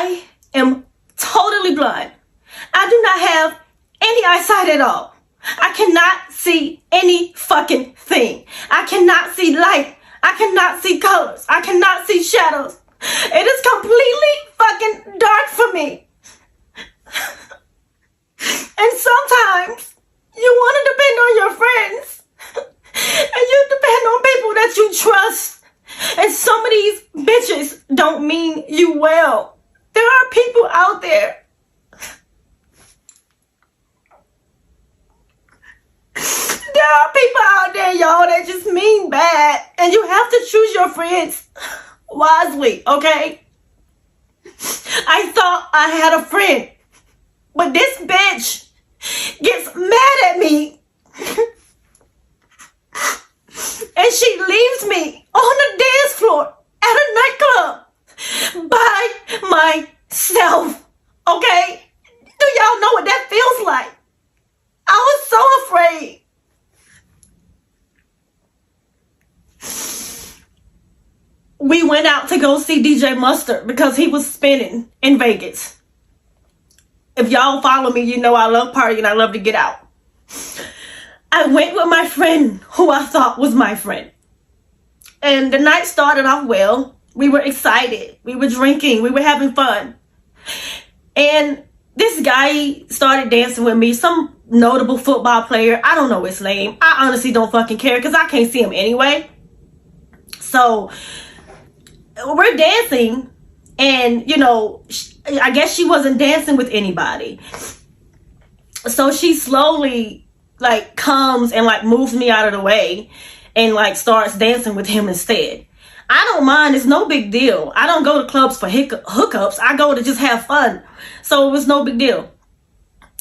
I am totally blind. I do not have any eyesight at all. I cannot see any fucking thing. I cannot see light. I cannot see colors. I cannot see shadows. It is completely fucking dark for me. And sometimes you want to depend on your friends. And you depend on people that you trust. And some of these bitches don't mean you well. There are people out there. There are people out there, y'all, that just mean bad. And you have to choose your friends wisely, okay? I thought I had a friend. But this bitch gets mad at me. And she leaves me on the dance floor at a nightclub by myself, okay? Do y'all know what that feels like? I was so afraid. We went out to go see DJ Mustard because he was spinning in Vegas. If y'all follow me, you know I love partying. I love to get out. I went with my friend who I thought was my friend. And the night started off well. We were excited. We were drinking. We were having fun. And this guy started dancing with me. Some notable football player. I don't know his name. I honestly don't fucking care because I can't see him anyway. So we're dancing. And, you know, I guess she wasn't dancing with anybody. So she slowly, like, comes and, like, moves me out of the way and, like, starts dancing with him instead. I don't mind. It's no big deal. I don't go to clubs for hookups. I go to just have fun. So it was no big deal.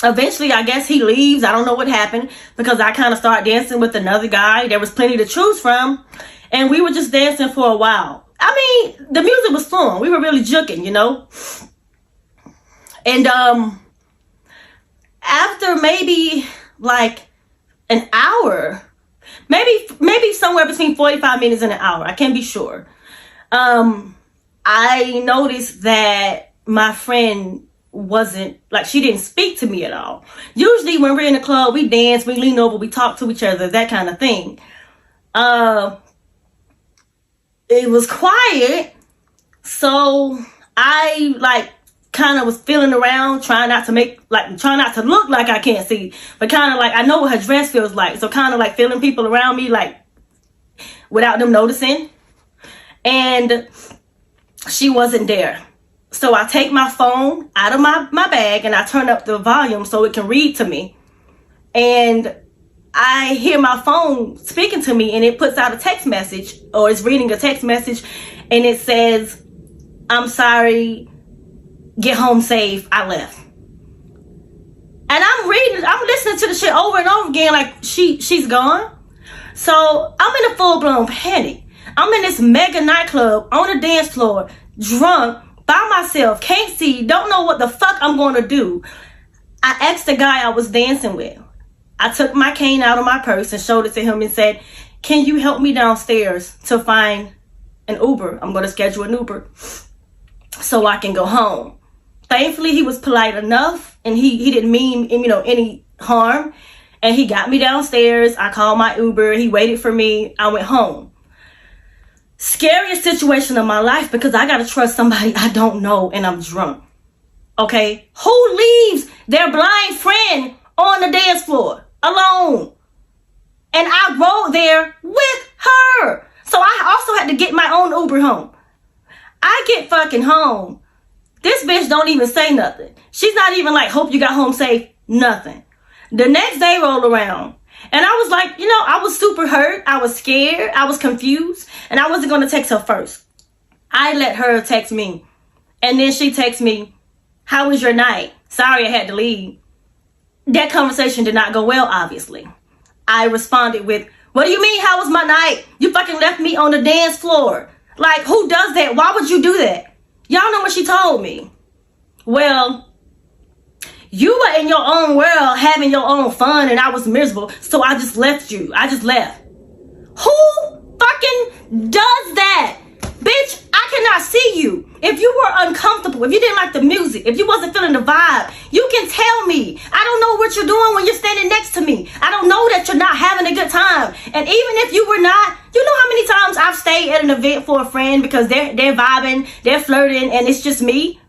Eventually, I guess he leaves. I don't know what happened because I kind of started dancing with another guy. There was plenty to choose from. And we were just dancing for a while. I mean, the music was flowing. We were really juking, you know. And after maybe like an hour, maybe somewhere between 45 minutes and an hour, I can't be sure. I noticed that my friend wasn't, like, she didn't speak to me at all. Usually when we're in the club, we dance, we lean over, we talk to each other, that kind of thing. It was quiet, so I, like, kind of was feeling around, trying not to look like I can't see, but kind of like, I know what her dress feels like, so kind of like feeling people around me, like, without them noticing. And she wasn't there. So I take my phone out of my bag and I turn up the volume so it can read to me. And I hear my phone speaking to me and it puts out a text message, or it's reading a text message, and it says, "I'm sorry, get home safe, I left." And I'm listening to the shit over and over again, like she's gone. So I'm in a full-blown panic. I'm in this mega nightclub on the dance floor, drunk, by myself, can't see, don't know what the fuck I'm going to do. I asked the guy I was dancing with. I took my cane out of my purse and showed it to him and said, "Can you help me downstairs to find an Uber? I'm going to schedule an Uber so I can go home." Thankfully, he was polite enough and he didn't mean, you know, any harm. And he got me downstairs. I called my Uber. He waited for me. I went home. Scariest situation of my life because I got to trust somebody I don't know and I'm drunk. Okay? Who leaves their blind friend on the dance floor alone? And I rode there with her. So I also had to get my own Uber home. I get fucking home. This bitch don't even say nothing. She's not even like, "Hope you got home safe." Nothing. The next day rolled around. And I was like, you know, I was super hurt. I was scared. I was confused. And I wasn't going to text her first. I let her text me. And then she texted me, "How was your night? Sorry I had to leave." That conversation did not go well, obviously. I responded with, "What do you mean, how was my night? You fucking left me on the dance floor. Like, who does that? Why would you do that?" Y'all know what she told me. "Well, you were in your own world having your own fun and I was miserable, so I just left you. I just left." Who fucking does that? Bitch, I cannot see you. If you were uncomfortable, if you didn't like the music, if you wasn't feeling the vibe, you can tell me. I don't know what you're doing when you're standing next to me. I don't know that you're not having a good time. And even if you were not, you know how many times I've stayed at an event for a friend because they're vibing, they're flirting, and it's just me.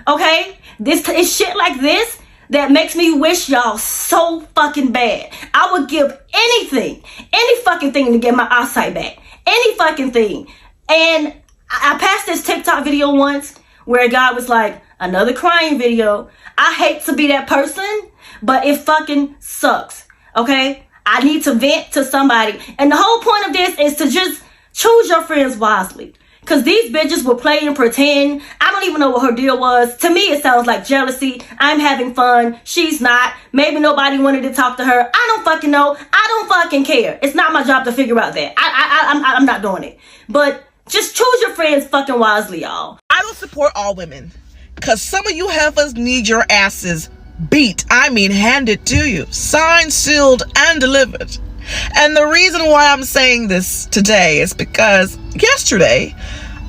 Okay? It's shit like this that makes me wish y'all so fucking bad. I would give anything, any fucking thing to get my eyesight back. Any fucking thing. And I passed this TikTok video once where a guy was like, another crying video. I hate to be that person, but it fucking sucks. Okay? I need to vent to somebody. And the whole point of this is to just choose your friends wisely. Because these bitches will play and pretend. I don't even know what her deal was. To me, it sounds like jealousy. I'm having fun. She's not. Maybe nobody wanted to talk to her. I don't fucking know. I don't fucking care. It's not my job to figure out that. I'm not doing it. But just choose your friends fucking wisely, y'all. I don't support all women. Because some of you heifers need your asses beat. I mean, handed to you. Signed, sealed, and delivered. And the reason why I'm saying this today is because yesterday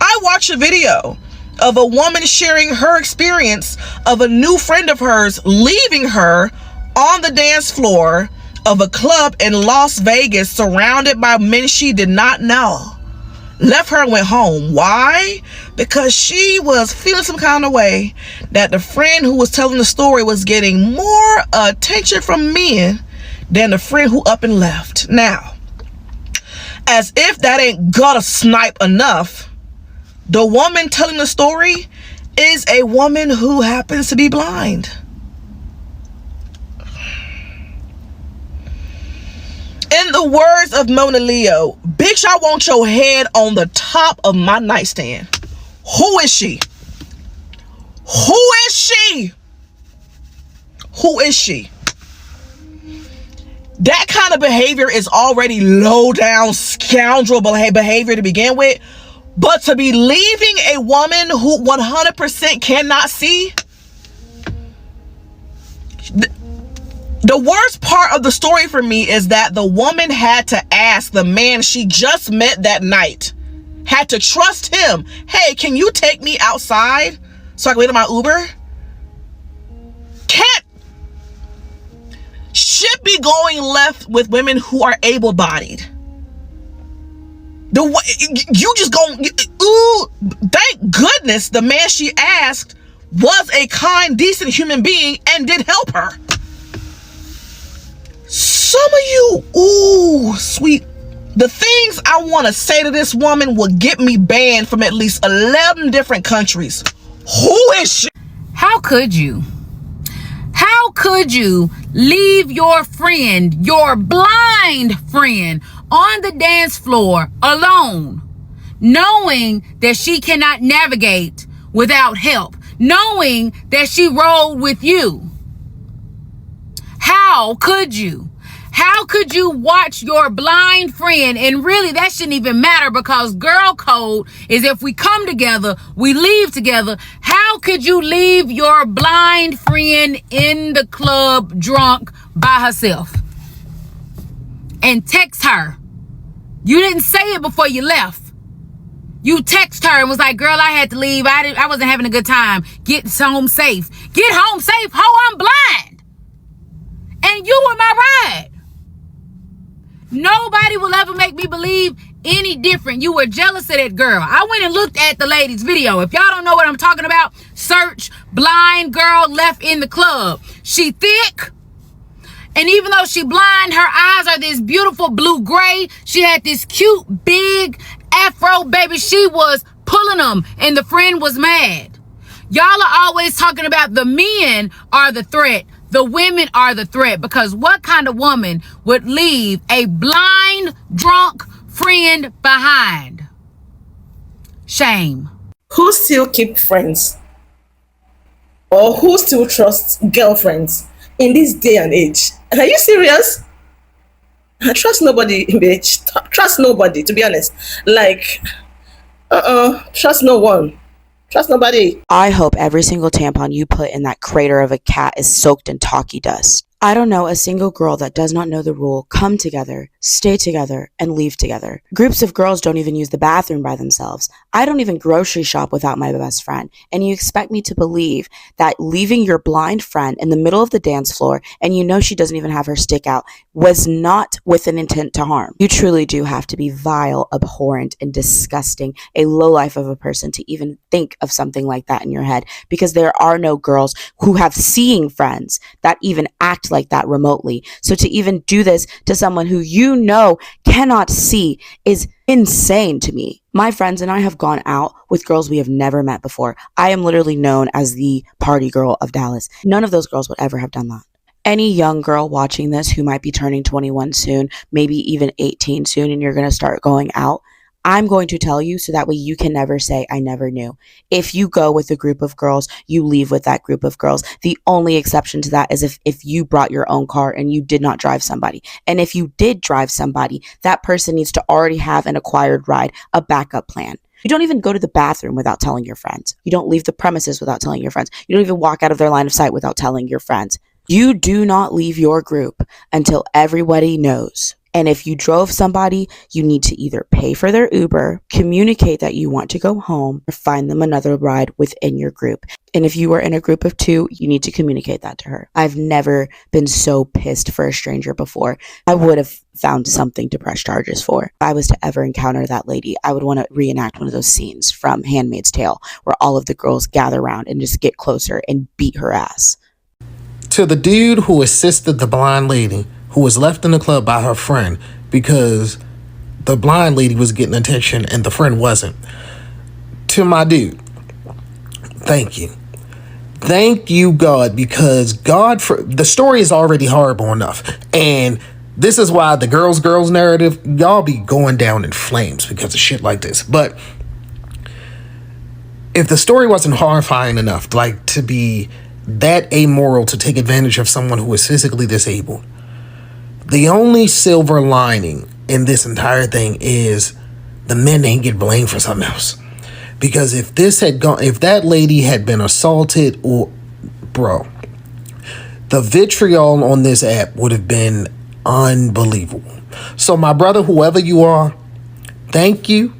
I watched a video of a woman sharing her experience of a new friend of hers leaving her on the dance floor of a club in Las Vegas surrounded by men she did not know. Left her and went home. Why? Because she was feeling some kind of way that the friend who was telling the story was getting more attention from men than the friend who up and left. Now, as if that ain't gutter snipe enough, the woman telling the story is a woman who happens to be blind. In the words of Mona Leo, bitch, I want your head on the top of my nightstand. Who is she? Who is she? Who is she? That kind of behavior is already low down scoundrel behavior to begin with. But to be leaving a woman who 100% cannot see. The worst part of the story for me is that the woman had to ask the man she just met that night, had to trust him. Hey, can you take me outside so I can wait on my Uber? Can't shit be going left with women who are able-bodied. You just go, ooh, thank goodness the man she asked was a kind, decent human being and did help her. Some of you, ooh, sweet. The things I want to say to this woman will get me banned from at least 11 different countries. Who is she? How could you? How could you leave your friend, your blind friend, on the dance floor alone, knowing that she cannot navigate without help, knowing that she rolled with you? How could you? How could you watch your blind friend? And really, that shouldn't even matter because girl code is if we come together, we leave together. How could you leave your blind friend in the club drunk by herself and text her? You didn't say it before you left. You text her and was like, girl, I had to leave. I wasn't having a good time. Get home safe. Get home safe. Ho, I'm blind. And you were my ride. Nobody will ever make me believe any different. You were jealous of that girl. I went and looked at the lady's video. If y'all don't know what I'm talking about, search blind girl left in the club. She thick. And even though she blind, her eyes are this beautiful blue gray. She had this cute, big afro, baby. She was pulling them and the friend was mad. Y'all are always talking about the men are the threat. The women are the threat, because what kind of woman would leave a blind, drunk friend behind? Shame. Who still keep friends? Or who still trusts girlfriends in this day and age? Are you serious? I trust nobody, bitch. Trust nobody, to be honest. Like, trust no one. Trust nobody. I hope every single tampon you put in that crater of a cat is soaked in talkie dust. I don't know a single girl that does not know the rule, come together, stay together, and leave together. Groups of girls don't even use the bathroom by themselves. I don't even grocery shop without my best friend. And you expect me to believe that leaving your blind friend in the middle of the dance floor, and you know she doesn't even have her stick out, was not with an intent to harm. You truly do have to be vile, abhorrent, and disgusting, a lowlife of a person to even think of something like that in your head, because there are no girls who have seeing friends that even act like that remotely. So to even do this to someone who you know cannot see is insane to me. My friends and I have gone out with girls we have never met before. I am literally known as the party girl of Dallas. None of those girls would ever have done that. Any young girl watching this who might be turning 21 soon, maybe even 18 soon, and you're going to start going out, I'm going to tell you so that way you can never say, I never knew. If you go with a group of girls, you leave with that group of girls. The only exception to that is if you brought your own car and you did not drive somebody. And if you did drive somebody, that person needs to already have an acquired ride, a backup plan. You don't even go to the bathroom without telling your friends. You don't leave the premises without telling your friends. You don't even walk out of their line of sight without telling your friends. You do not leave your group until everybody knows. And if you drove somebody, you need to either pay for their Uber, communicate that you want to go home, or find them another ride within your group. And if you are in a group of 2, you need to communicate that to her. I've never been so pissed for a stranger before. I would have found something to press charges for. If I was to ever encounter that lady, I would want to reenact one of those scenes from Handmaid's Tale where all of the girls gather around and just get closer and beat her ass. To the dude who assisted the blind lady who was left in the club by her friend because the blind lady was getting attention and the friend wasn't. To my dude, thank you. Thank you, God, because the story is already horrible enough. And this is why the girls narrative, y'all be going down in flames because of shit like this. But if the story wasn't horrifying enough, like to be that amoral to take advantage of someone who is physically disabled, the only silver lining in this entire thing is the men ain't get blamed for something else. Because if that lady had been assaulted, the vitriol on this app would have been unbelievable. So my brother, whoever you are, thank you.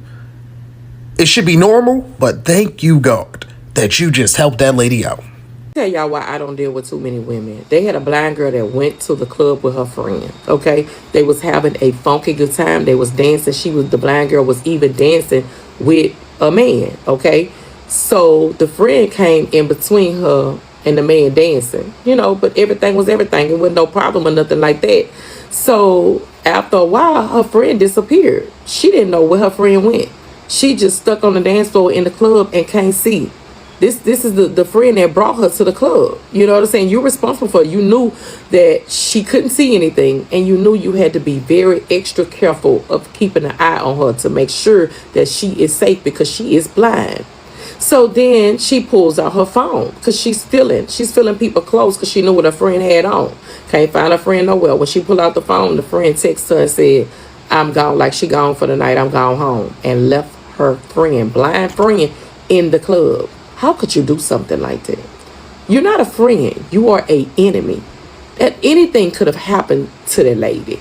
It should be normal, but thank you, God, that you just helped that lady out. Tell y'all why I don't deal with too many women. They had a blind girl that went to the club with her friend. Okay, they was having a funky good time. They was dancing. The blind girl was even dancing with a man. Okay, so the friend came in between her and the man dancing. But everything was everything. It wasn't no problem or nothing like that. So after a while, her friend disappeared. She didn't know where her friend went. She just stuck on the dance floor in the club and can't see. This is the friend that brought her to the club. You know what I'm saying? You're responsible for it. You knew that she couldn't see anything, and you knew you had to be very extra careful of keeping an eye on her to make sure that she is safe because she is blind. So then she pulls out her phone because she's feeling people close because she knew what her friend had on. Can't find her friend nowhere. When she pulled out the phone, the friend texted her and said, I'm gone, like she gone for the night, I'm gone home, and left her blind friend, in the club. How could you do something like that? You're not a friend. You are an enemy. That anything could have happened to that lady.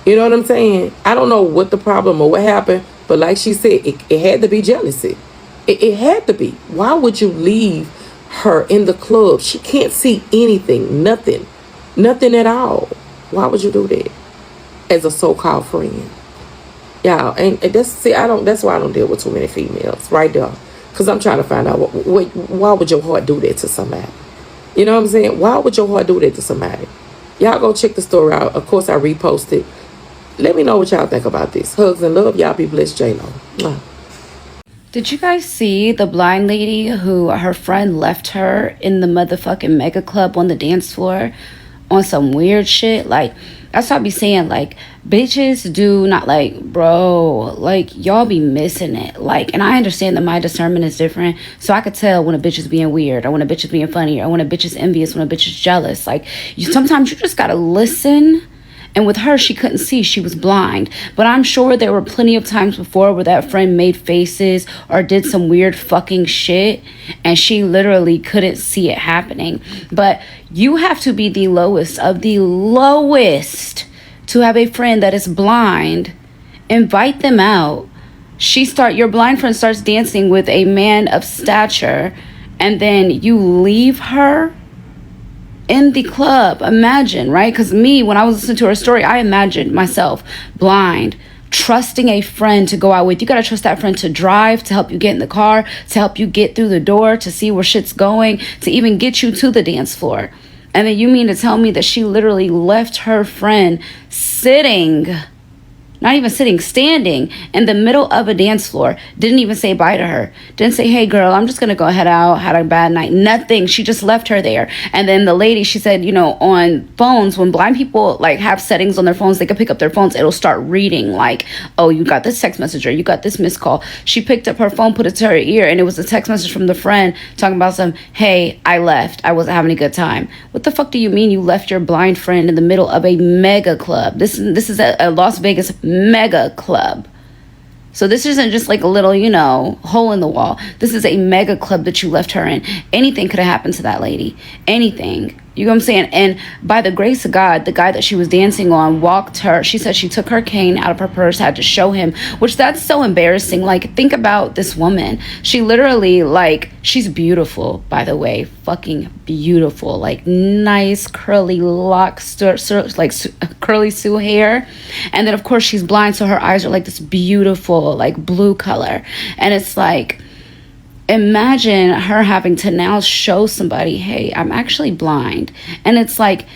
You know what I'm saying? I don't know what the problem or what happened, but like she said, it had to be jealousy. It had to be. Why would you leave her in the club? She can't see anything, nothing at all. Why would you do that as a so-called friend? Yeah, and that's why I don't deal with too many females right there. Because I'm trying to find out, why would your heart do that to somebody? You know what I'm saying? Why would your heart do that to somebody? Y'all go check the story out. Of course, I reposted. Let me know what y'all think about this. Hugs and love. Y'all be blessed, J-Lo. Did you guys see the blind lady who her friend left her in the motherfucking mega club on the dance floor on some weird shit? Like, that's what I be saying. Like, bitches do not, like, bro, like, y'all be missing it. Like, and I understand that my discernment is different, so I could tell when a bitch is being weird, or when a bitch is being funny, or when a bitch is envious, when a bitch is jealous. Like, sometimes you just gotta listen. And with her, she couldn't see. She was blind. But I'm sure there were plenty of times before where that friend made faces or did some weird fucking shit, and she literally couldn't see it happening. But you have to be the lowest of the lowest to have a friend that is blind, invite them out. Your blind friend starts dancing with a man of stature, and then you leave her in the club. Imagine, right? Because me, when I was listening to her story, I imagined myself blind, trusting a friend to go out with. You got to trust that friend to drive, to help you get in the car, to help you get through the door, to see where shit's going, to even get you to the dance floor. And then you mean to tell me that she literally left her friend sitting, not even sitting, standing in the middle of a dance floor, didn't even say bye to her, didn't say, hey girl, I'm just gonna go head out, had a bad night, nothing. She just left her there. And then the lady, she said, on phones, when blind people like have settings on their phones, they can pick up their phones, it'll start reading like, oh, you got this text message, or you got this missed call. She picked up her phone, put it to her ear, and it was a text message from the friend talking about hey, I left, I wasn't having a good time. What the fuck do you mean you left your blind friend in the middle of a mega club? This is a Las Vegas mega club. So this isn't just like a little, hole in the wall. This is a mega club that you left her in. Anything could have happened to that lady. Anything. You know what I'm saying? And by the grace of God, the guy that she was dancing on walked her. She said she took her cane out of her purse, had to show him, which that's so embarrassing. Like, think about this woman. She literally, she's beautiful, by the way. Fucking beautiful. Like, nice curly locks, curly Sue hair. And then, of course, she's blind, so her eyes are like this beautiful, like, blue color. And it's like, imagine her having to now show somebody, hey, I'm actually blind. And it's like,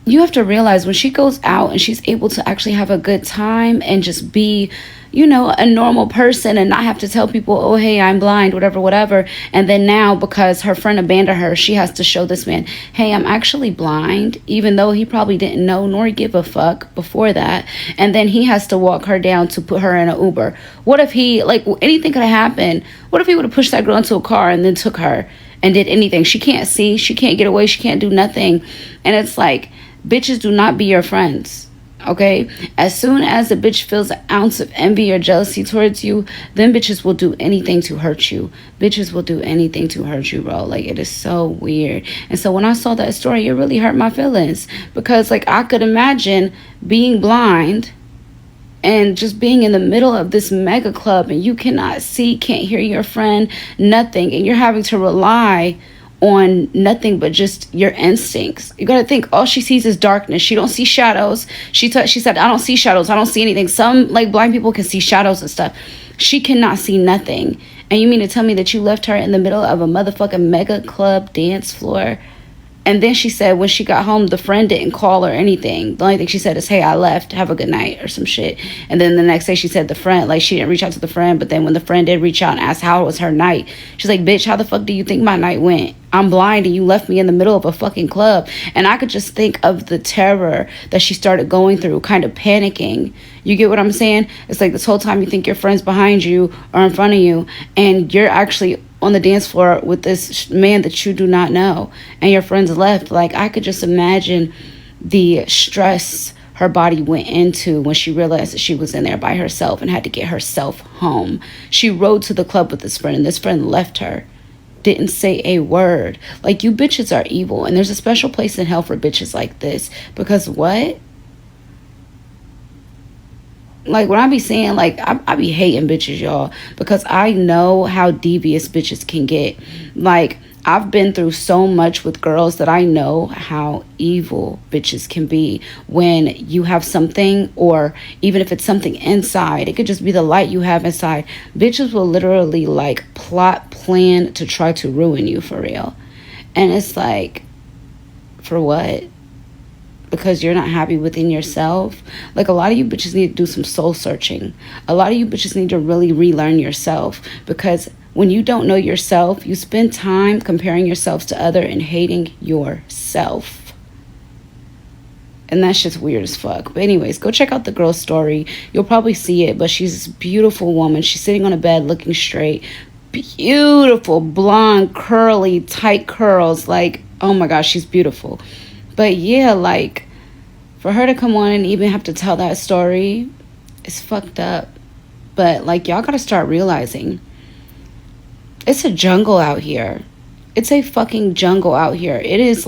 you have to realize when she goes out and she's able to actually have a good time and just be, a normal person and not have to tell people, oh, hey, I'm blind, whatever. And then now, because her friend abandoned her, she has to show this man, hey, I'm actually blind, even though he probably didn't know nor give a fuck before that. And then he has to walk her down to put her in an Uber. What if anything could have happened? What if he would have pushed that girl into a car and then took her and did anything? She can't see, she can't get away, she can't do nothing. And it's like, bitches do not be your friends. Okay, as soon as a bitch feels an ounce of envy or jealousy towards you, then bitches will do anything to hurt you. Bitches will do anything to hurt you, bro. Like, it is so weird. And so when I saw that story, it really hurt my feelings, because I could imagine being blind and just being in the middle of this mega club and you cannot see, can't hear your friend, nothing, and you're having to rely on nothing but just your instincts. You gotta think, all she sees is darkness. She don't see shadows. She said, I don't see shadows. I don't see anything. Some blind people can see shadows and stuff. She cannot see nothing. And you mean to tell me that you left her in the middle of a motherfucking mega club dance floor? And then she said when she got home, the friend didn't call or anything. The only thing she said is, hey, I left, have a good night, or some shit. And then the next day she said the friend, she didn't reach out to the friend. But then when the friend did reach out and asked how was her night, she's like, bitch, how the fuck do you think my night went? I'm blind and you left me in the middle of a fucking club. And I could just think of the terror that she started going through, kind of panicking. You get what I'm saying? It's like this whole time you think your friend's behind you or in front of you, and you're actually on the dance floor with this man that you do not know, and your friends left. I could just imagine the stress her body went into when she realized that she was in there by herself and had to get herself home. She rode to the club with this friend, and this friend left her, didn't say a word. You bitches are evil, and there's a special place in hell for bitches like this, because what? When I be saying, I be hating bitches, y'all, because I know how devious bitches can get. I've been through so much with girls that I know how evil bitches can be when you have something, or even if it's something inside, it could just be the light you have inside. Bitches will literally plot, plan to try to ruin you, for real. And it's for what? Because you're not happy within yourself. A lot of you bitches need to do some soul searching. A lot of you bitches need to really relearn yourself, because when you don't know yourself, you spend time comparing yourselves to other and hating yourself. And that's just weird as fuck. But anyways, go check out the girl's story. You'll probably see it, but she's this beautiful woman. She's sitting on a bed looking straight. Beautiful, blonde, curly, tight curls. Oh my gosh, she's beautiful. But yeah, for her to come on and even have to tell that story, it's fucked up. But y'all gotta start realizing, it's a jungle out here. It's a fucking jungle out here. It is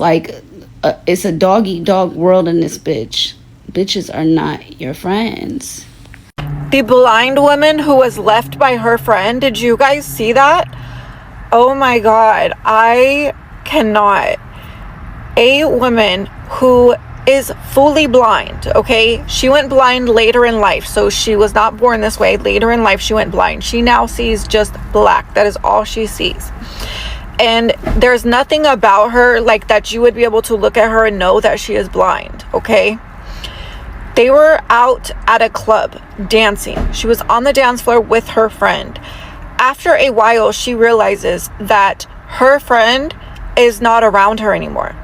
it's a dog eat dog world in this bitch. bitches are not your friends. The blind woman who was left by her friend, did you guys see that? Oh my god, I cannot. A woman who is fully blind, okay? She went blind later in life, so she was not born this way. Later in life, she went blind. She now sees just black. That is all she sees. And there's nothing about her like that you would be able to look at her and know that she is blind, okay? They were out at a club dancing. She was on the dance floor with her friend. After a while, she realizes that her friend is not around her anymore.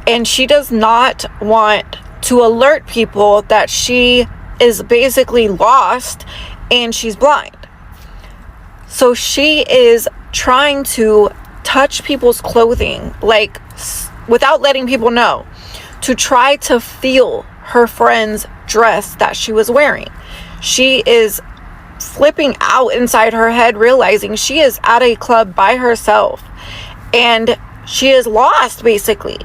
And she does not want to alert people that she is basically lost and she's blind. So she is trying to touch people's clothing, like without letting people know, to try to feel her friend's dress that she was wearing. She is flipping out inside her head, realizing she is at a club by herself and she is lost basically.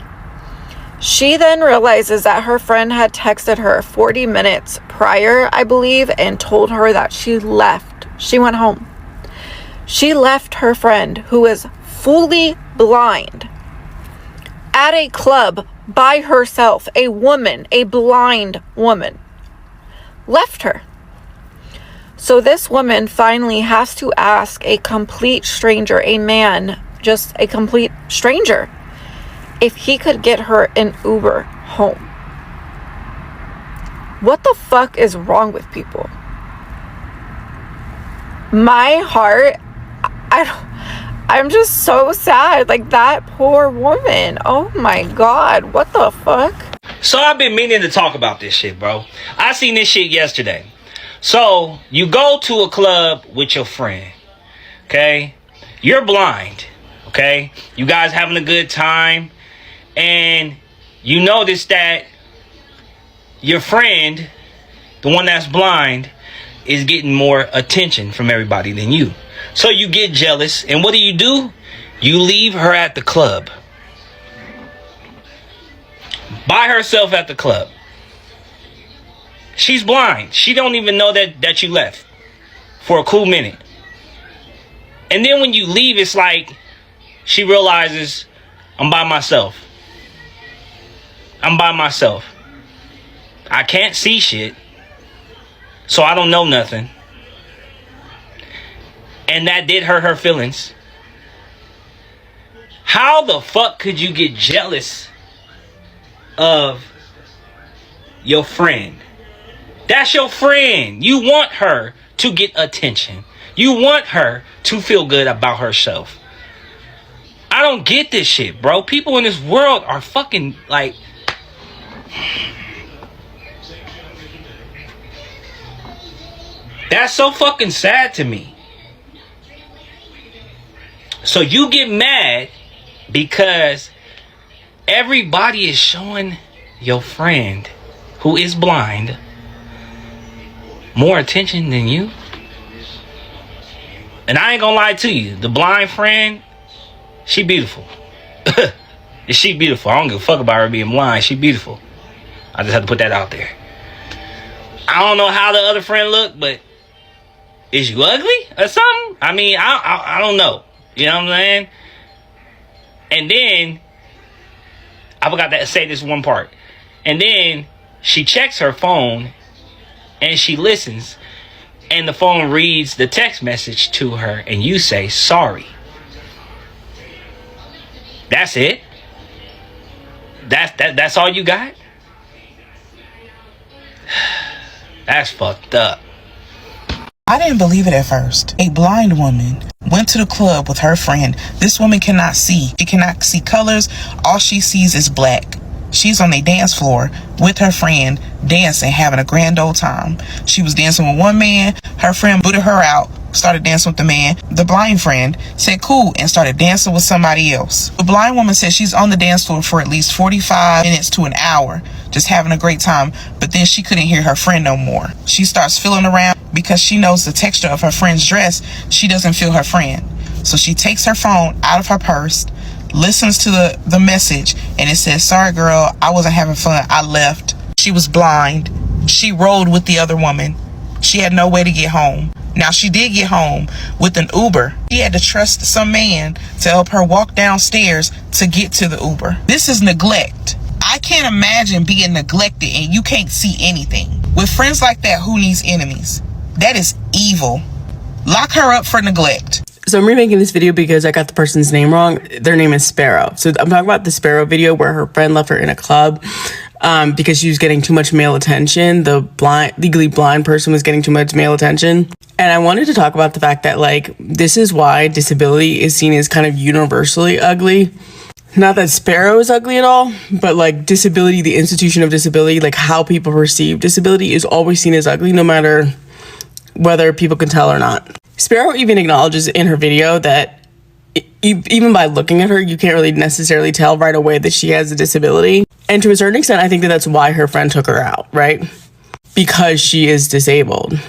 She then realizes that her friend had texted her 40 minutes prior, I believe, and told her that she left. She went home. She left her friend, who is fully blind, at a club by herself. A woman, a blind woman, left her. So this woman finally has to ask a complete stranger, a man, just a complete stranger, if he could get her an Uber home. What the fuck is wrong with people? My heart, I'm just so sad. Like, that poor woman. Oh my god, what the fuck? So I've been meaning to talk about this shit, bro. I seen this shit yesterday. So you go to a club with your friend, okay? You're blind, okay? You guys having a good time, and you notice that your friend, the one that's blind, is getting more attention from everybody than you. So you get jealous, and what do? You leave her at the club. By herself at the club. She's blind. She don't even know that you left for a cool minute. And then when you leave, it's like she realizes, I'm by myself. I'm by myself. I can't see shit. So I don't know nothing. And that did hurt her feelings. How the fuck could you get jealous of your friend? That's your friend. You want her to get attention. You want her to feel good about herself. I don't get this shit, bro. People in this world are fucking like... That's so fucking sad to me. So you get mad because everybody is showing your friend who is blind more attention than you. And I ain't gonna lie to you, the blind friend, she beautiful. She beautiful. I don't give a fuck about her being blind. She beautiful. I just have to put that out there. I don't know how the other friend look, but is you ugly or something? I mean, I don't know. You know what I'm saying? And then I forgot to say this one part. And then she checks her phone and she listens, and the phone reads the text message to her, and you say sorry. That's it? That's all you got? That's fucked up. I didn't believe it at first. A blind woman went to the club with her friend. This woman cannot see. She cannot see colors. All she sees is black. She's on a dance floor with her friend, dancing, having a grand old time. She was dancing with one man. Her friend booted her out, started dancing with the man. The blind friend said cool and started dancing with somebody else. The blind woman said she's on the dance floor for at least 45 minutes to an hour, just having a great time. But then she couldn't hear her friend no more. She starts feeling around because she knows the texture of her friend's dress. She doesn't feel her friend. So she takes her phone out of her purse, listens to the message, and it says, sorry girl, I wasn't having fun, I left. She was blind. She rode with the other woman. She had no way to get home. Now, she did get home with an Uber. She had to trust some man to help her walk downstairs to get to the Uber. This is neglect. I can't imagine being neglected and you can't see anything. With friends like that, who needs enemies? That is evil. Lock her up for neglect. So I'm remaking this video because I got the person's name wrong. Their name is Sparrow. So I'm talking about the Sparrow video where her friend left her in a club because she was getting too much male attention. The legally blind person was getting too much male attention. And I wanted to talk about the fact that, like, this is why disability is seen as kind of universally ugly. Not that Sparrow is ugly at all, but like disability, the institution of disability, like how people perceive disability is always seen as ugly, no matter whether people can tell or not. Sparrow even acknowledges in her video that even by looking at her, you can't really necessarily tell right away that she has a disability. And to a certain extent, I think that that's why her friend took her out, right? Because she is disabled.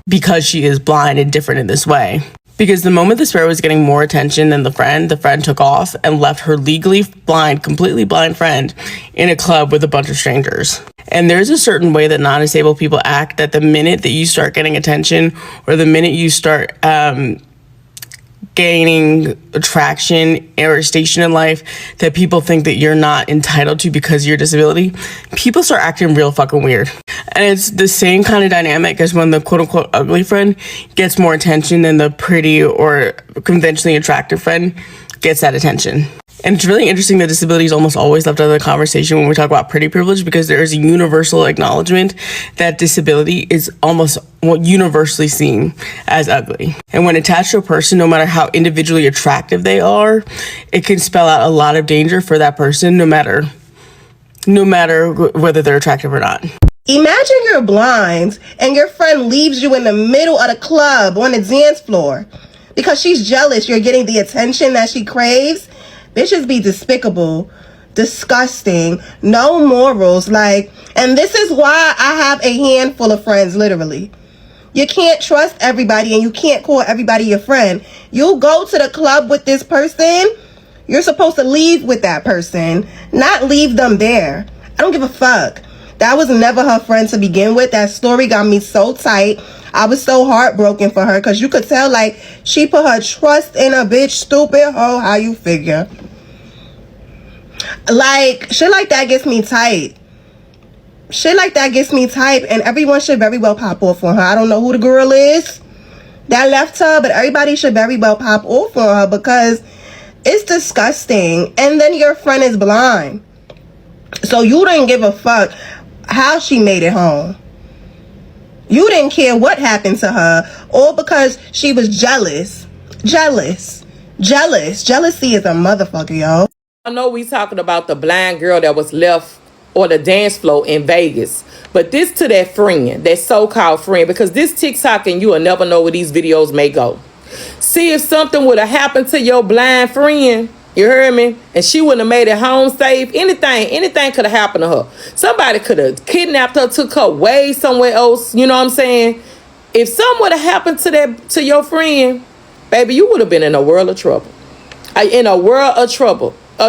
Because she is blind and different in this way. Because the moment the Sparrow was getting more attention than the friend took off and left her legally blind, completely blind friend in a club with a bunch of strangers. And there's a certain way that non-disabled people act that the minute that you start getting attention or the minute you start gaining attraction or a station in life that people think that you're not entitled to because of your disability, people start acting real fucking weird. And it's the same kind of dynamic as when the quote-unquote ugly friend gets more attention than the pretty or conventionally attractive friend gets that attention. And it's really interesting that disability is almost always left out of the conversation when we talk about pretty privilege, because there is a universal acknowledgement that disability is almost universally seen as ugly. And when attached to a person, no matter how individually attractive they are, it can spell out a lot of danger for that person, no matter whether they're attractive or not. Imagine you're blind and your friend leaves you in the middle of the club on the dance floor because she's jealous you're getting the attention that she craves. Bitches be despicable, disgusting, no morals, and this is why I have a handful of friends, literally. You can't trust everybody and you can't call everybody your friend. You go to the club with this person, you're supposed to leave with that person, not leave them there. I don't give a fuck. That was never her friend to begin with. That story got me so tight. I was so heartbroken for her because you could tell, she put her trust in a bitch, stupid hoe. How you figure? Shit like that gets me tight. Shit like that gets me tight, and everyone should very well pop off on her. I don't know who the girl is that left her, but everybody should very well pop off on her because it's disgusting. And then your friend is blind. So you didn't give a fuck how she made it home. You didn't care what happened to her, all because she was jealous. Jealousy is a motherfucker, yo. I know we talking about the blind girl that was left on the dance floor in Vegas, but this to that friend, that so-called friend, because this TikTok and you will never know where these videos may go. See, if something would have happened to your blind friend, you heard me, and she wouldn't have made it home safe, anything could have happened to her. Somebody could have kidnapped her, took her way somewhere else, you know what I'm saying? If something would have happened to your friend, baby, you would have been in a world of trouble.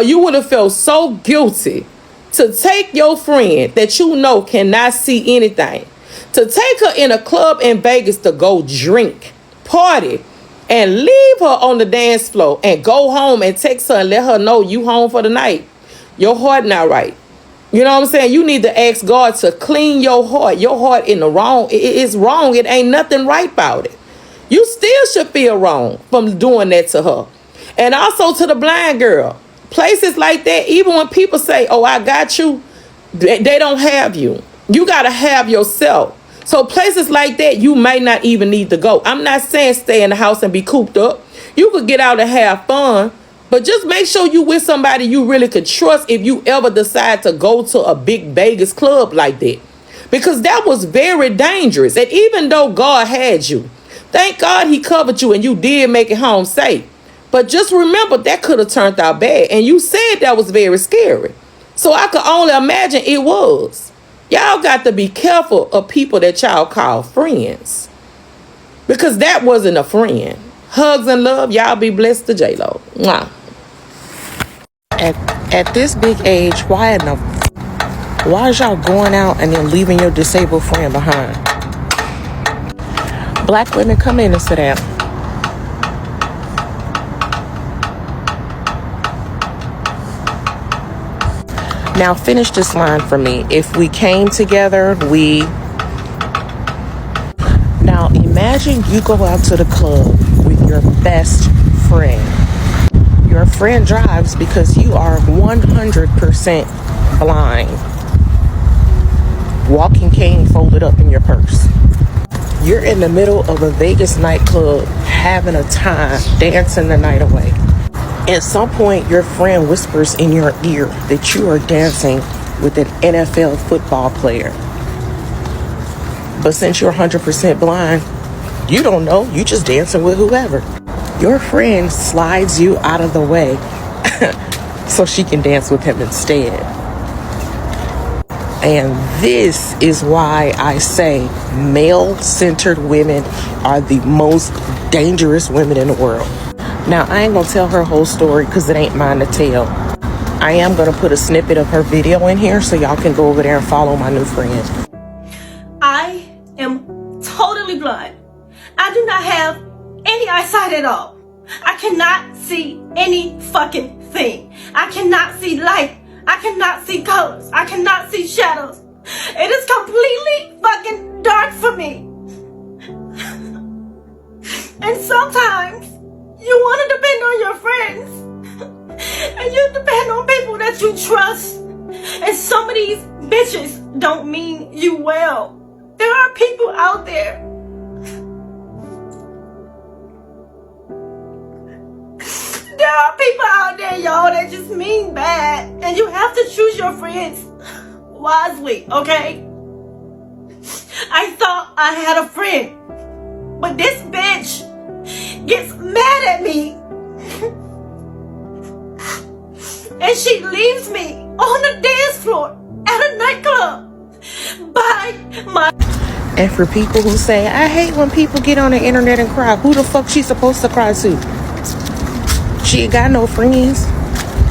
You would have felt so guilty to take your friend that you know cannot see anything, to take her in a club in Vegas to go drink, party, and leave her on the dance floor and go home and text her and let her know you home for the night. Your heart not right. You know what I'm saying? You need to ask God to clean your heart. Your heart in the wrong. It's wrong. It ain't nothing right about it. You still should feel wrong from doing that to her. And also to the blind girl. Places like that, even when people say, oh, I got you, they don't have you. You got to have yourself. So places like that, you may not even need to go. I'm not saying stay in the house and be cooped up. You could get out and have fun, but just make sure you with somebody you really could trust if you ever decide to go to a big Vegas club like that. Because that was very dangerous. And even though God had you, thank God he covered you and you did make it home safe. But just remember, that could have turned out bad. And you said that was very scary. So I could only imagine it was. Y'all got to be careful of people that y'all call friends. Because that wasn't a friend. Hugs and love. Y'all be blessed to J-Lo. Mwah. At this big age, why in the Why is y'all going out and then leaving your disabled friend behind? Black women, come in and sit down. Now finish this line for me. If we came together, we... Now imagine you go out to the club with your best friend. Your friend drives because you are 100% blind. Walking cane folded up in your purse. You're in the middle of a Vegas nightclub having a time, dancing the night away. At some point, your friend whispers in your ear that you are dancing with an NFL football player. But since you're 100% blind, you don't know. You just dancing with whoever. Your friend slides you out of the way so she can dance with him instead. And this is why I say male-centered women are the most dangerous women in the world. Now, I ain't gonna tell her whole story because it ain't mine to tell. I am gonna put a snippet of her video in here so y'all can go over there and follow my new friend. I am totally blind. I do not have any eyesight at all. I cannot see any fucking thing. I cannot see light. I cannot see colors. I cannot see shadows. It is completely fucking dark for me. And sometimes you want to depend on your friends. And you depend on people that you trust. And some of these bitches don't mean you well. There are people out there. There are people out there, y'all, that just mean bad. And you have to choose your friends wisely, okay? I thought I had a friend. But this bitch gets mad at me. And she leaves me on the dance floor at a nightclub by my... And for people who say, I hate when people get on the internet and cry, who the fuck she supposed to cry to? She ain't got no friends.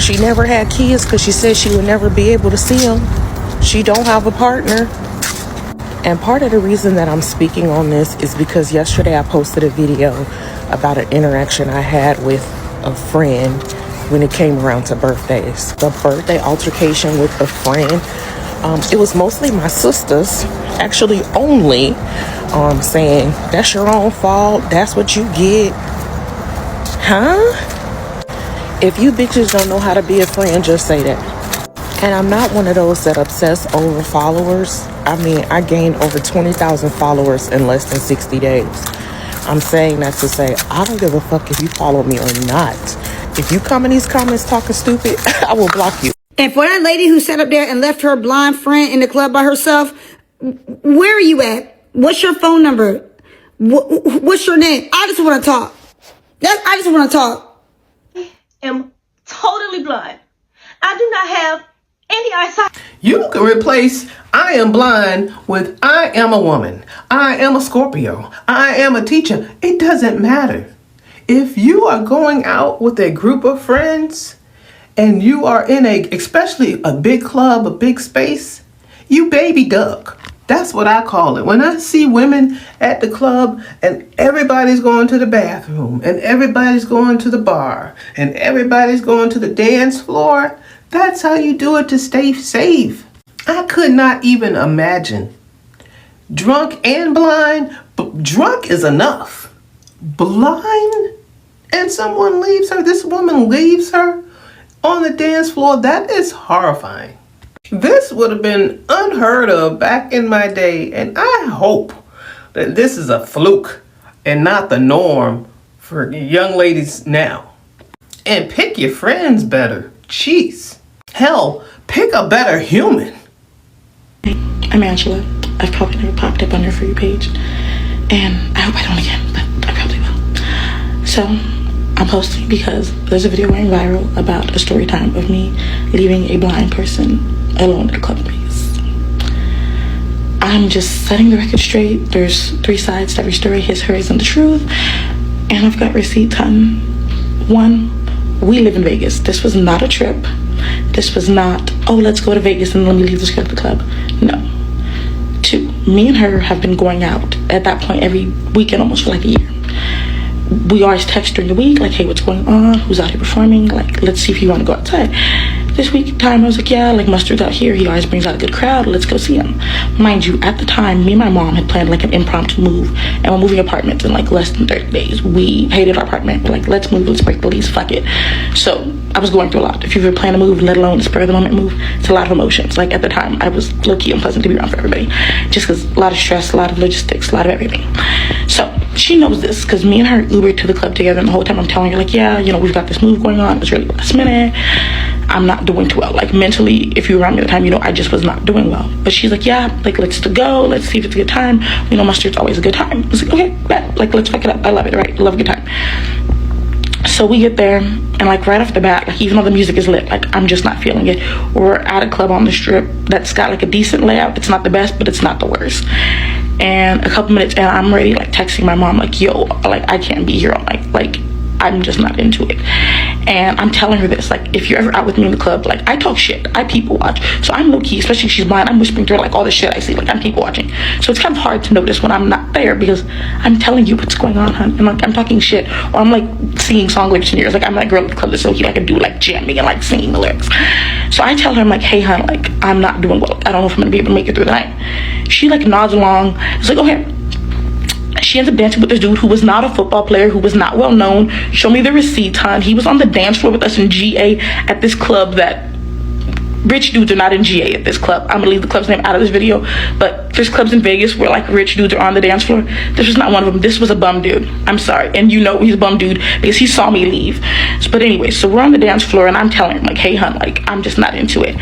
She never had kids because she said she would never be able to see them. She don't have a partner. And part of the reason that I'm speaking on this is because yesterday I posted a video about an interaction I had with a friend when it came around to birthdays. The birthday altercation with a friend, it was mostly my sisters, actually only, saying, that's your own fault, that's what you get. Huh? If you bitches don't know how to be a friend, just say that. And I'm not one of those that obsess over followers. I mean, I gained over 20,000 followers in less than 60 days. I'm saying that to say, I don't give a fuck if you follow me or not. If you come in these comments talking stupid, I will block you. And for that lady who sat up there and left her blind friend in the club by herself, where are you at? What's your phone number? What's your name? I just want to talk. I just want to talk. I am totally blind. I do not have any eyesight. You can replace I am blind with I am a woman. I am a Scorpio. I am a teacher. It doesn't matter. If you are going out with a group of friends and you are in especially a big club, a big space, you baby duck. That's what I call it. When I see women at the club and everybody's going to the bathroom and everybody's going to the bar and everybody's going to the dance floor, that's how you do it to stay safe. I could not even imagine. Drunk and blind, but drunk is enough. Blind and someone leaves her, this woman leaves her on the dance floor, that is horrifying. This would have been unheard of back in my day, and I hope that this is a fluke and not the norm for young ladies now. And pick your friends better. Jeez. Hell, pick a better human. I'm Angela. I've probably never popped up on your For You page, and I hope I don't again, but I probably will. So, I'm posting because there's a video going viral about a story time of me leaving a blind person alone at a club in Vegas. I'm just setting the record straight. There's 3 sides to every story, his, hers, and the truth. And I've got receipts on 1, we live in Vegas. This was not a trip. This was not, oh, let's go to Vegas and let me leave this girl at the club. No. 2, me and her have been going out at that point every weekend almost for like a year. We always text during the week, like, hey, what's going on? Who's out here performing? Like, let's see if you want to go outside. This week time, I was like, yeah, like, Mustard's out here. He always brings out a good crowd. Let's go see him. Mind you, at the time, me and my mom had planned like an impromptu move, and we're moving apartments in like less than 30 days. We hated our apartment. We're like, let's move, let's break the lease, fuck it. So I was going through a lot. If you've ever planned a move, let alone a spur of the moment move, it's a lot of emotions. Like, at the time, I was low-key unpleasant to be around for everybody, just because a lot of stress, a lot of logistics, a lot of everything. So she knows this, because me and her Ubered to the club together, and the whole time I'm telling her, like, yeah, you know, we've got this move going on. It's really last minute. I'm not doing too well. Like, mentally, if you were around me at the time, you know, I just was not doing well. But she's like, yeah, like, let's go. Let's see if it's a good time. You know, Mustard's always a good time. I was like, okay, bet. Like, let's fuck it up. I love it, right? I love a good time. So we get there, and like right off the bat, like, even though the music is lit, like, I'm just not feeling it. We're at a club on the strip that's got like a decent layout. It's not the best, but it's not the worst. And a couple minutes, and I'm ready, like, texting my mom, like, yo, like, I can't be here all night. Like, I'm just not into it. And I'm telling her this, like, if you're ever out with me in the club, like, I talk shit, I people watch. So I'm low-key, especially if she's blind, I'm whispering to her like all the shit I see, like, I'm people watching. So it's kind of hard to notice when I'm not there, because I'm telling you what's going on, hun. And like, I'm talking shit, or I'm like singing song lyrics in your ears. Like, I'm that girl at the club that's low-key like a dude, like jamming and like singing the lyrics. So I tell her, I'm like, hey, hun, like, I'm not doing well. I don't know if I'm gonna be able to make it through the night. She like nods along. It's like, okay. She ends up dancing with this dude who was not a football player, who was not well known. Show me the receipts, hon. He was on the dance floor with us in GA at this club that rich dudes are not in GA at this club. I'm gonna leave the club's name out of this video, but there's clubs in Vegas where like rich dudes are on the dance floor. This was not one of them. This was a bum dude. I'm sorry, and you know he's a bum dude because he saw me leave. But anyway, so we're on the dance floor, and I'm telling him like, hey, hun, like, I'm just not into it.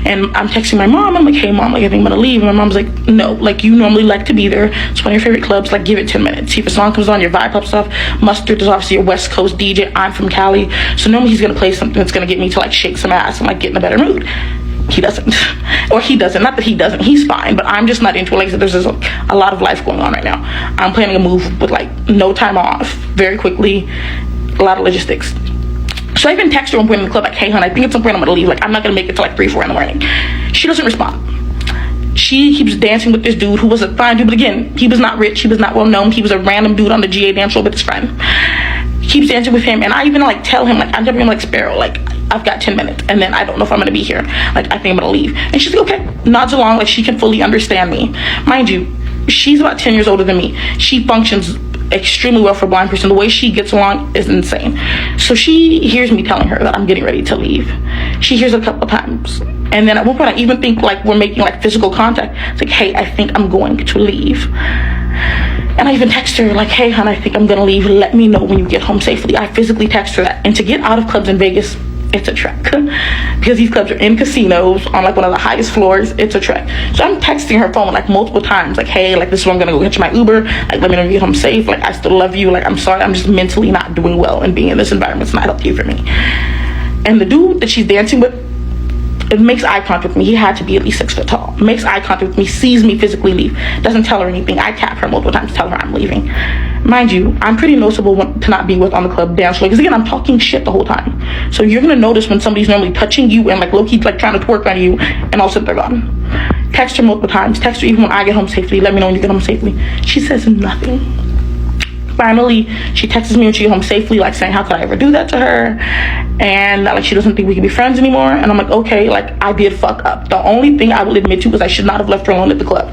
And I'm texting my mom. I'm like, hey, mom, like, I think I'm gonna leave. And my mom's like, no, like, you normally like to be there. It's one of your favorite clubs. Like, give it 10 minutes. See if a song comes on, your vibe pops off. Mustard is obviously a West Coast DJ. I'm from Cali, so normally he's gonna play something that's gonna get me to like shake some ass and like get in a better mood. He doesn't. Or he doesn't. Not that he doesn't. He's fine. But I'm just not into it. Like I said, there's just a lot of life going on right now. I'm planning a move with like no time off, very quickly, a lot of logistics. So I even text her one point in the club like, hey, hon, I think at some point I'm gonna leave. Like, I'm not gonna make it till like 3, 4 in the morning. She doesn't respond. She keeps dancing with this dude who was a fine dude, but again, he was not rich, he was not well known, he was a random dude on the GA dance floor with his friend. Keeps dancing with him, and I even like tell him, like, I'm telling him like, Sparrow, like, I've got 10 minutes, and then I don't know if I'm gonna be here. Like, I think I'm gonna leave. And she's like, okay, nods along, like she can fully understand me. Mind you, she's about 10 years older than me. She functions extremely well for a blind person. The way she gets along is insane. So she hears me telling her that I'm getting ready to leave. She hears it a couple of times, and then at one point I even think like we're making like physical contact. It's like, hey, I think I'm going to leave. And I even text her like, hey, hon, I think I'm gonna leave. Let me know when you get home safely. I physically text her that. And to get out of clubs in Vegas, it's a trek. Because these clubs are in casinos on like one of the highest floors. It's a trek. So I'm texting her phone like multiple times, like, hey, like, this is where I'm gonna go catch my Uber. Like, let me know when you get home safe. Like, I still love you. Like, I'm sorry, I'm just mentally not doing well, and being in this environment is not healthy for me. And the dude that she's dancing with, it makes eye contact with me. He had to be at least 6 foot tall. Makes eye contact with me, sees me physically leave. Doesn't tell her anything. I tap her multiple times to tell her I'm leaving. Mind you, I'm pretty noticeable to not be with on the club dance floor, because again, I'm talking shit the whole time. So you're gonna notice when somebody's normally touching you and like low-key like trying to twerk on you, and all of a sudden they're gone. Text her multiple times. Text her even when I get home safely. Let me know when you get home safely. She says nothing. Finally, she texts me when she get home safely, like saying, how could I ever do that to her? And like, she doesn't think we can be friends anymore. And I'm like, okay, like, I did fuck up. The only thing I will admit to is I should not have left her alone at the club.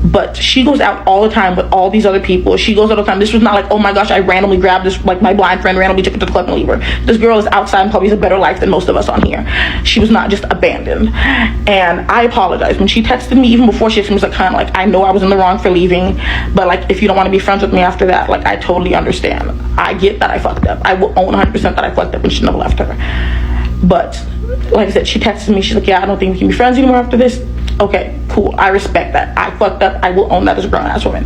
But she goes out all the time with all these other people. She goes out all the time. This was not like, oh my gosh, I randomly grabbed this, like my blind friend randomly took her to the club and leave her. This girl is outside and probably has a better life than most of us on here. She was not just abandoned. And I apologize. When she texted me, even before she texted me, was like, kind of like, I know I was in the wrong for leaving, but like, if you don't want to be friends with me after that, like, I totally understand. I get that I fucked up. I will own 100% that I fucked up and shouldn't have left her. But like I said, she texted me, she's like, yeah, I don't think we can be friends anymore after this. Okay, cool, I respect that. I fucked up. I will own that as a grown-ass woman.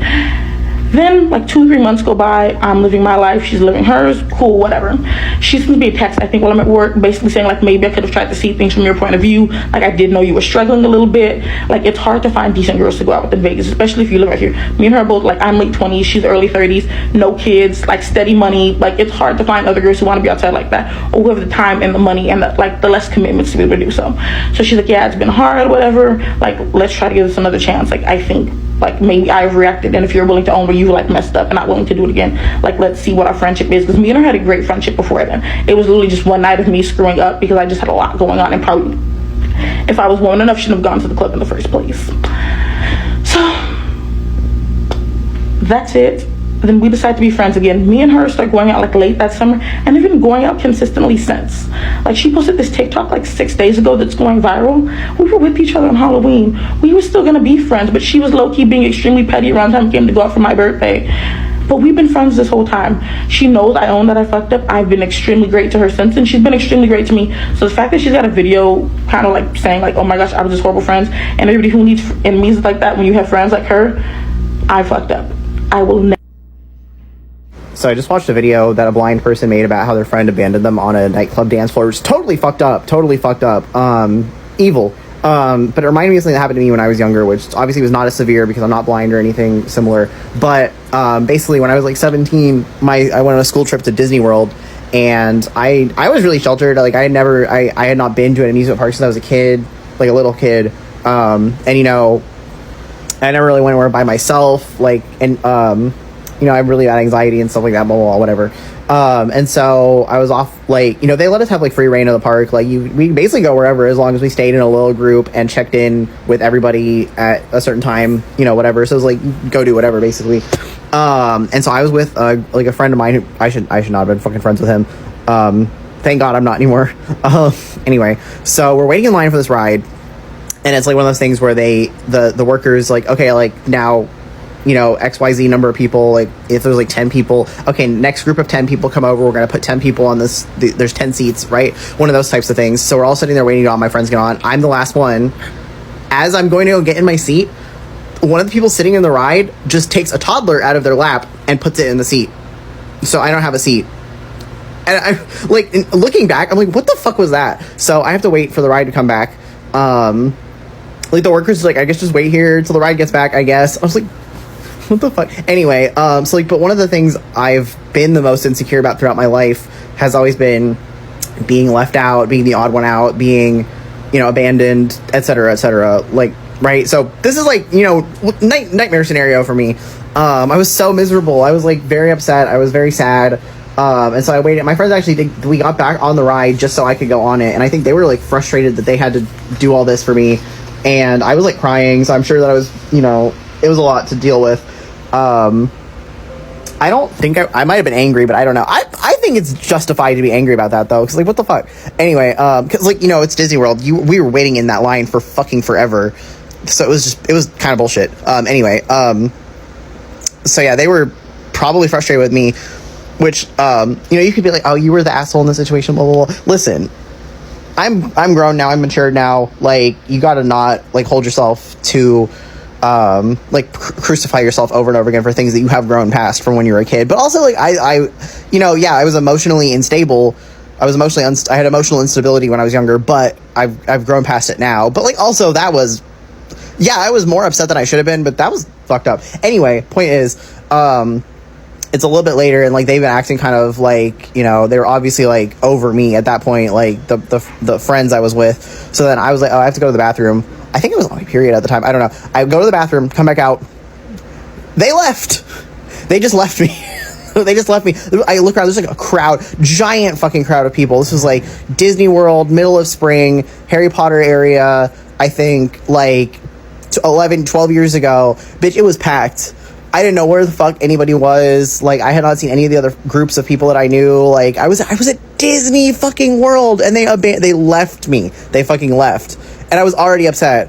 Then like 2-3 months go by, I'm living my life, she's living hers, cool, whatever. She sends me a text, I think, while I'm at work, basically saying like, maybe I could have tried to see things from your point of view. Like, I did know you were struggling a little bit. Like, it's hard to find decent girls to go out with in Vegas, especially if you live out here. Me and her are both, like, I'm late 20s, she's early 30s, no kids, like steady money. Like, it's hard to find other girls who want to be outside like that, or who have the time and the money and the less commitments to be able to do so. So she's like, yeah, it's been hard, whatever. Like, let's try to give this another chance. Like, I think like maybe I've reacted, and if you're willing to own where you like messed up and not willing to do it again, like, let's see what our friendship is. Because me and her had a great friendship before then. It was literally just one night of me screwing up because I just had a lot going on, and probably if I was woman enough, shouldn't have gone to the club in the first place. So that's it. Then we decide to be friends again. Me and her start going out like late that summer, and they've been going out consistently since. Like, she posted this TikTok like 6 days ago that's going viral. We were with each other on Halloween. We were still gonna be friends, but she was low-key being extremely petty around the time it came to go out for my birthday. But we've been friends this whole time. She knows I own that I fucked up. I've been extremely great to her since, and she's been extremely great to me. So the fact that she's got a video kind of like saying like, oh my gosh, I was just horrible friends, and everybody who needs enemies like that, when you have friends like her, I fucked up. I will never. So I just watched a video that a blind person made about how their friend abandoned them on a nightclub dance floor. It was totally fucked up. Evil. But it reminded me of something that happened to me when I was younger, which obviously was not as severe because I'm not blind or anything similar. But basically, when I was like 17, I went on a school trip to Disney World, and I was really sheltered. Like, I had not been to an amusement park since I was a kid, like a little kid. And you know, I never really went anywhere by myself. Like, and you know, I have really bad anxiety and stuff like that, blah, blah, blah, whatever. And so I was off, like, you know, they let us have, like, free reign of the park. Like, we basically go wherever, as long as we stayed in a little group and checked in with everybody at a certain time, you know, whatever. So it was, like, go do whatever, basically. And so I was with, like, a friend of mine who I should not have been fucking friends with him. Thank God I'm not anymore. Anyway, so we're waiting in line for this ride. And it's, like, one of those things where the workers, like, okay, like, now, you know, XYZ number of people, like, if there's like 10 people, okay, next group of 10 people come over, we're gonna put 10 people on this, there's 10 seats, right? One of those types of things. So we're all sitting there waiting on my friends get on. I'm the last one. As I'm going to go get in my seat, one of the people sitting in the ride just takes a toddler out of their lap and puts it in the seat. So I don't have a seat. And I, like, looking back, I'm like, what the fuck was that? So I have to wait for the ride to come back. Like, the workers, like, I guess just wait here till the ride gets back, I guess. I was like, what the fuck? Anyway, so, like, but one of the things I've been the most insecure about throughout my life has always been being left out, being the odd one out, being, you know, abandoned, etc., like, right? So this is, like, you know, nightmare scenario for me. I was so miserable. I was, like, very upset. I was very sad. And so I waited. My friends actually we got back on the ride just so I could go on it, and I think they were, like, frustrated that they had to do all this for me, and I was, like, crying, so I'm sure that I was, you know, it was a lot to deal with. I don't think I might have been angry, but I don't know. I think it's justified to be angry about that, though, because, like, what the fuck? Anyway, because, like, you know, it's Disney World. We were waiting in that line for fucking forever, so it was kind of bullshit. Anyway, so yeah, they were probably frustrated with me, which, you know, you could be like, oh, you were the asshole in the situation, blah, blah, blah. Listen, I'm grown now, I'm matured now. Like, you gotta not, like, hold yourself to like, crucify yourself over and over again for things that you have grown past from when you were a kid. But also, like, I you know, yeah, I was emotionally unstable. I had emotional instability when I was younger, but I've grown past it now. But, like, also, that was, yeah, I was more upset than I should have been, but that was fucked up. Anyway, point is, it's a little bit later, and, like, they've been acting kind of like, you know, they were obviously, like, over me at that point, like, the friends I was with. So then I was like, oh, I have to go to the bathroom. I think it was on my period at the time. I don't know. I go to the bathroom, come back out. They left. They just left me. They just left me. I look around. There's, like, a crowd, giant fucking crowd of people. This was, like, Disney World, middle of spring, Harry Potter area. I think, like, 11, 12 years ago. Bitch, it was packed. I didn't know where the fuck anybody was. Like, I had not seen any of the other groups of people that I knew. Like, I was at Disney fucking World, and they left me. They fucking left. And I was already upset.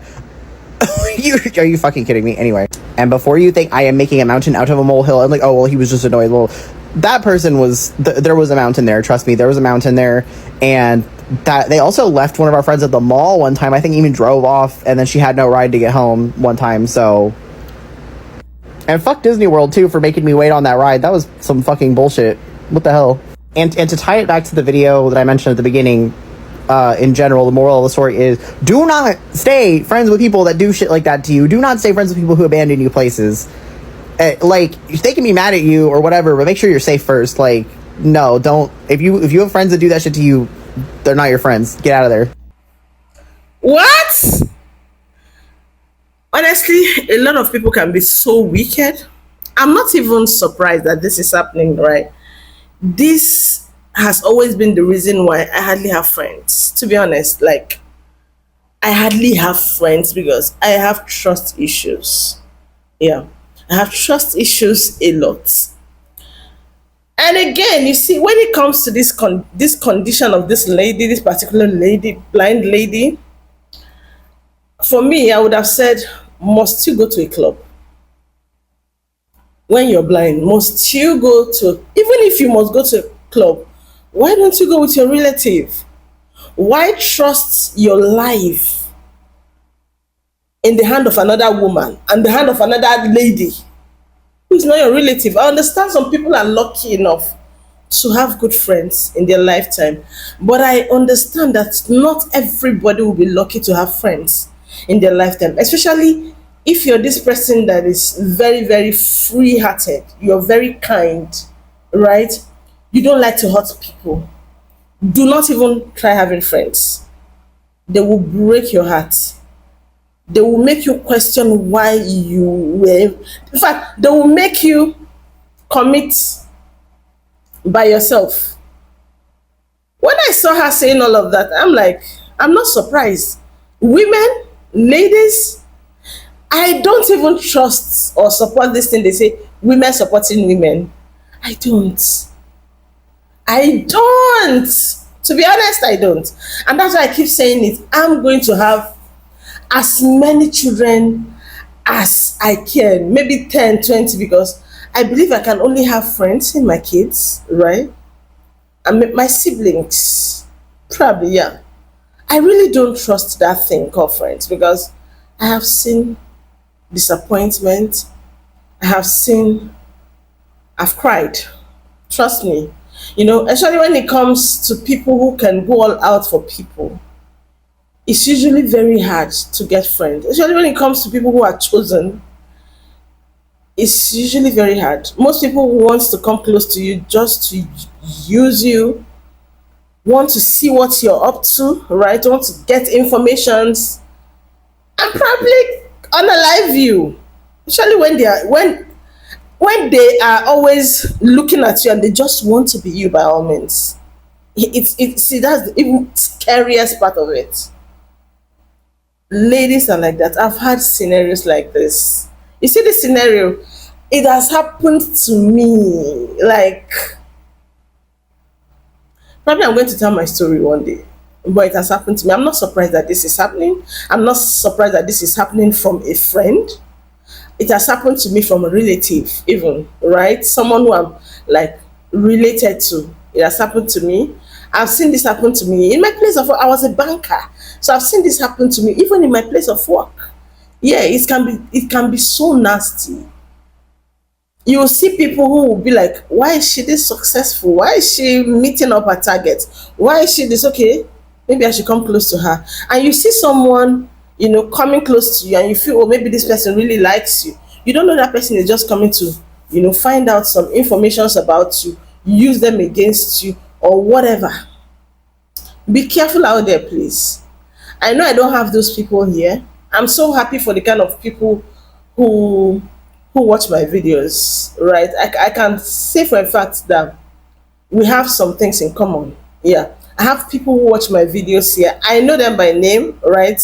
Are you fucking kidding me? Anyway. And before you think I am making a mountain out of a molehill, I'm like, oh, well, he was just annoyed. Well, that person was, there was a mountain there. Trust me, there was a mountain there. And that they also left one of our friends at the mall one time. I think even drove off, and then she had no ride to get home one time. So And fuck Disney World too for making me wait on that ride. That was some fucking bullshit. What the hell? And to tie it back to the video that I mentioned at the beginning, in general, the moral of the story is do not stay friends with people that do shit like that to you. Do not stay friends with people who abandon you places. Like, they can be mad at you or whatever, but make sure you're safe first. Like, no, don't. If you have friends that do that shit to you, they're not your friends. Get out of there. What? Honestly, a lot of people can be so wicked. I'm not even surprised that this is happening, right? This has always been the reason why I hardly have friends. To be honest, like, I hardly have friends because I have trust issues. Yeah, I have trust issues a lot. And again, you see, when it comes to this condition of this lady, this particular lady, blind lady, for me, I would have said, must you go to a club? When you're blind, must you go to, even if you must go to a club, why don't you go with your relative? Why trust your life in the hand of another woman and the hand of another lady who is not your relative? I understand some people are lucky enough to have good friends in their lifetime, but I understand that not everybody will be lucky to have friends in their lifetime, especially if you're this person that is very, very free-hearted, you're very kind, right? You don't like to hurt people. Do not even try having friends. They will break your heart. They will make you question why you were. In fact, they will make you commit by yourself. When I saw her saying all of that, I'm like, I'm not surprised. Women, ladies, I don't even trust or support this thing they say, women supporting women. I don't. To be honest, I don't. And that's why I keep saying it. I'm going to have as many children as I can. Maybe 10, 20, because I believe I can only have friends in my kids, right? And my siblings. Probably, yeah. I really don't trust that thing called friends because I have seen disappointment. I've cried. Trust me. You know, especially when it comes to people who can go all out for people, it's usually very hard to get friends. Especially when it comes to people who are chosen, it's usually very hard. Most people want to come close to you just to use you, want to see what you're up to, right? Want to get informations and probably unalive you. Especially when they are always looking at you and they just want to be you by all means. See, that's the even scariest part of it. Ladies are like that. I've had scenarios like this. You see this scenario? It has happened to me. Like, probably I'm going to tell my story one day. But it has happened to me. I'm not surprised that this is happening. I'm not surprised that this is happening from a friend. It has happened to me from a relative, even, right? Someone who I'm like related to. It has happened to me. I've seen this happen to me in my place of work. I was a banker, so I've seen this happen to me even in my place of work. Yeah, it can be so nasty. You will see people who will be like, why is she this successful? Why is she meeting up her target? Why is she this? Okay, maybe I should come close to her. And you see someone, you know, coming close to you and you feel, oh, maybe this person really likes you. You don't know that person is just coming to, you know, find out some information about you, use them against you or whatever. Be careful out there, please. I know I don't have those people here. I'm so happy for the kind of people who watch my videos, right? I can say for a fact that we have some things in common. Yeah, I have people who watch my videos here. I know them by name, right?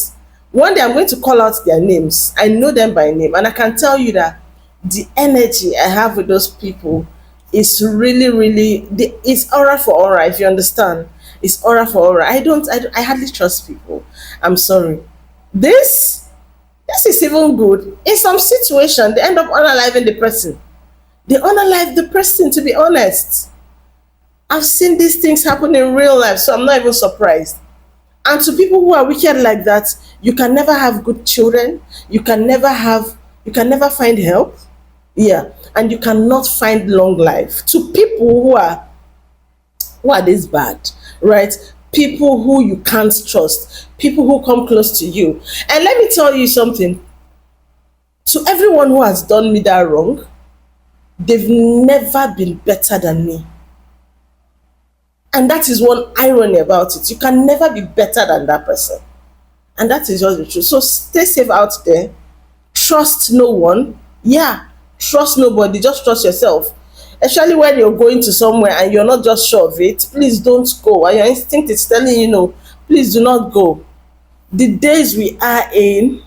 One day I'm going to call out their names. I know them by name, and I can tell you that the energy I have with those people is really, really, it's aura for aura, if you understand. It's aura for aura. I hardly trust people. I'm sorry. This is even good. In some situation, they end up unaliving the person. They unalive the person, to be honest. I've seen these things happen in real life, so I'm not even surprised. And to people who are wicked like that, you can never have good children. You can never find help. Yeah, and you cannot find long life. To people who are this bad, right? People who you can't trust, people who come close to you. And let me tell you something. To everyone who has done me that wrong, they've never been better than me. And that is one irony about it. You can never be better than that person. And that is just the truth. So stay safe out there. Trust no one. Yeah, trust nobody. Just trust yourself. Especially when you're going to somewhere and you're not just sure of it, please don't go. And your instinct is telling you no, please do not go. The days we are in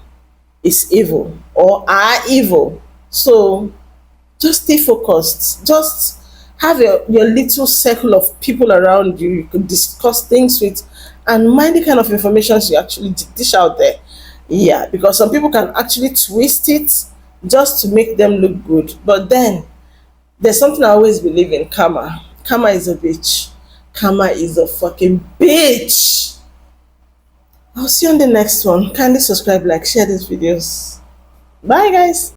is evil or are evil. So just stay focused. Just have your little circle of people around you you could discuss things with, and mind the kind of information you actually dish out there. Yeah, because some people can actually twist it just to make them look good. But then there's something I always believe in: karma. Karma is a bitch. Karma is a fucking bitch. I'll see you on the next one. Kindly subscribe, like, share these videos. Bye, guys.